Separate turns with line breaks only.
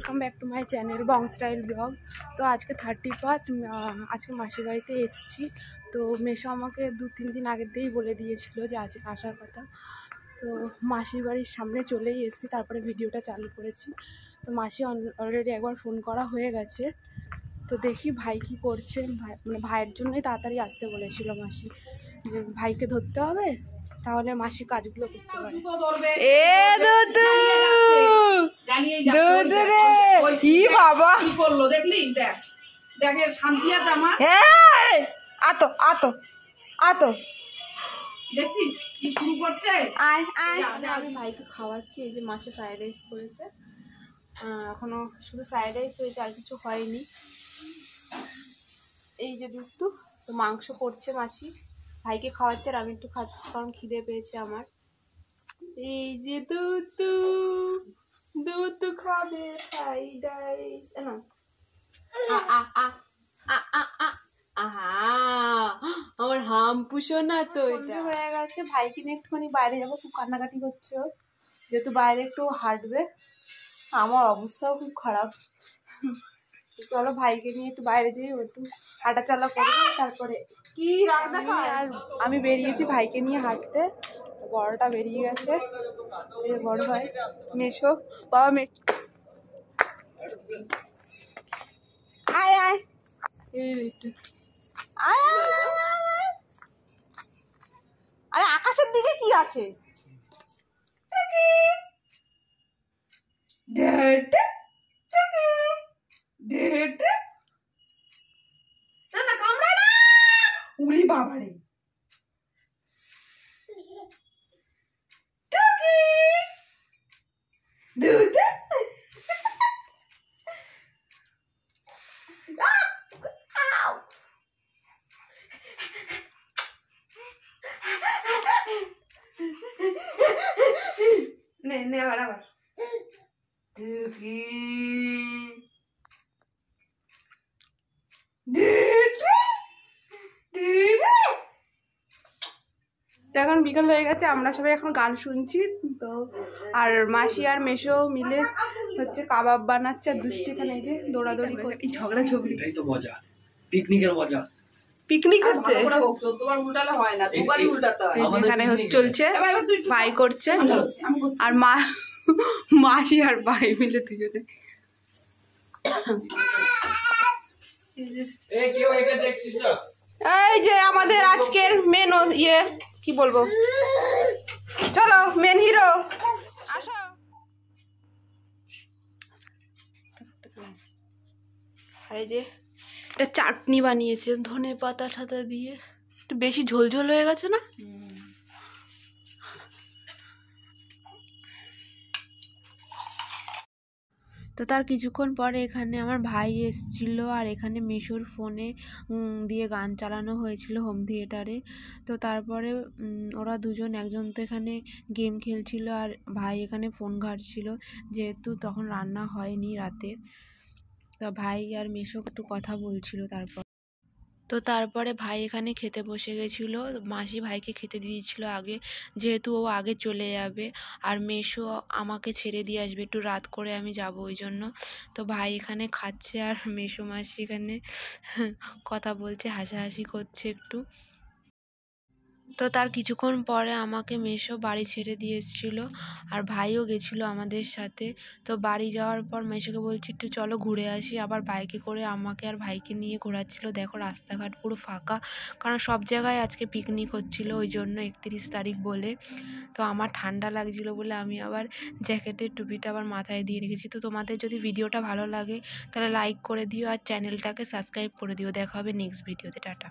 Welcome back to my channel Bong style blog. তো আজকে 31, আজকে মাসির বাড়িতে এসেছি। তো মেশো আমাকে 2-3 দিন আগের দিয়েই বলে দিয়েছিল যে আজকে আসার কথা। তো মাসির বাড়ির সামনে চলেই এসেছি, তারপরে ভিডিওটা চালু করেছি। তো মাসি অলরেডি একবার ফোন করা হয়ে গেছে। তো দেখি ভাই কি করছে। মানে ভাইয়ের জন্যই তাড়াতাড়ি আসতে বলেছিল মাসি, যে ভাইকে ধরতে হবে, তাহলে মাসি কাজগুলো করতে পারে। বাবা কি করলো দেখলি? দেখ দেখে শান্তি আছে আমার। আতো আতো আতো দেখছিস কি শুরু করছে। আমি ভাইকে খাওয়াচ্ছি। এই যে মাসি ফ্রাইড রাইস করেছে, এখনো শুধু ফ্রাইড রাইস হয়েছে, আর কিছু হয়নি। এই যে দুধ তো মাংস করছে মাসি, ভাইকে খাওয়াচ্ছে আর আমি একটু খাচ্ছি কারণ খিদে পেয়েছে আমার। এই যে দুধ খাবে ফ্রাইড রাইস না। আমার হাম পুষো না। তো এটা হয়ে গেছে, ভাইকে নিয়ে একটুখানি বাইরে যাবো, খুব কান্নাকাটি করছে ও, যেহেতু বাইরে একটু হাঁটবে। আমার অবস্থাও খুব খারাপ। চলো ভাইকে নিয়ে একটু বাইরে যাই, ও একটু হাঁটাচলা করবো, তারপরে কি রান্না। আর আমি বেরিয়েছি ভাইকে নিয়ে হাঁটতে। বড়টা বেরিয়ে গেছে, এই বড় ভাই মেশো বাবা আয় আয় আরে আকাশের দিকে কি আছে? না কামড়ায় না। উলি বাবারে নে আবার এখন বিকাল হয়ে গেছে, আমরা সবাই এখন গান শুনছি। তো আর মাসি আর মেশো মিলে হচ্ছে কাবাব বানাচ্ছে, আর দুষ্টি এখানে এই যে দৌড়াদৌড়ি করে ঝগড়া ঝগড়ি। এটাই তো মজা, পিকনিকের মজা। পিকনিক হচ্ছে, এখানে চলছে, ভাই করছে আর মাসি আর ভাই মিলে দুজনে। এই যে আমাদের আজকের মেন ইয়ে কি বলবো, চলো মেন হিরো আসো। আর এই যে এটা চাটনি বানিয়েছে ধনে পাতা ঠাতা দিয়ে, একটু বেশি ঝোলঝোল হয়ে গেছে না? তো তার কিছুক্ষণ পরে এখানে আমার ভাই এসেছিলো, আর এখানে মেশোর ফোনে দিয়ে গান চালানো হয়েছিল হোম থিয়েটারে। তো তারপরে ওরা দুজন, একজন তো এখানে গেম খেলছিল আর ভাই এখানে ফোন ঘাঁটছিল, যেহেতু তখন রান্না হয়নি রাতে। তো ভাই আর মেশো একটু কথা বলছিল। তারপরে ভাই এখানে খেতে বসে গেছিলো। মাসি ভাইকে খেতে দিয়েছিল আগে, যেহেতু ও আগে চলে যাবে, আর মেশো আমাকে ছেড়ে দিয়ে আসবে, একটু রাত করে আমি যাব ওই জন্য। তো ভাই এখানে খাচ্ছে আর মেশো মাসি এখানে কথা বলছে, হাসাহাসি করছে একটু। তো তার কিছুক্ষণ পরে আমাকে মেশো বাড়ি ছেড়ে দিয়ে এসেছিলো, আর ভাইও গেছিলো আমাদের সাথে। তো বাড়ি যাওয়ার পর মেশোকে বলছি একটু চলো ঘুরে আসি, আবার বাইকে করে আমাকে আর ভাইকে নিয়ে ঘোরাচ্ছিলো। দেখো রাস্তাঘাট পুরো ফাঁকা, কারণ সব জায়গায় আজকে পিকনিক হচ্ছিলো, ওই জন্য 31 তারিখ বলে। তো আমার ঠান্ডা লাগছিলো বলে আমি আবার জ্যাকেটের টুপিটা আবার মাথায় দিয়ে রেখেছি। তো তোমাদের যদি ভিডিওটা ভালো লাগে তাহলে লাইক করে দিও আর চ্যানেলটাকে সাবস্ক্রাইব করে দিও। দেখা হবে নেক্সট ভিডিওতে। টাটা।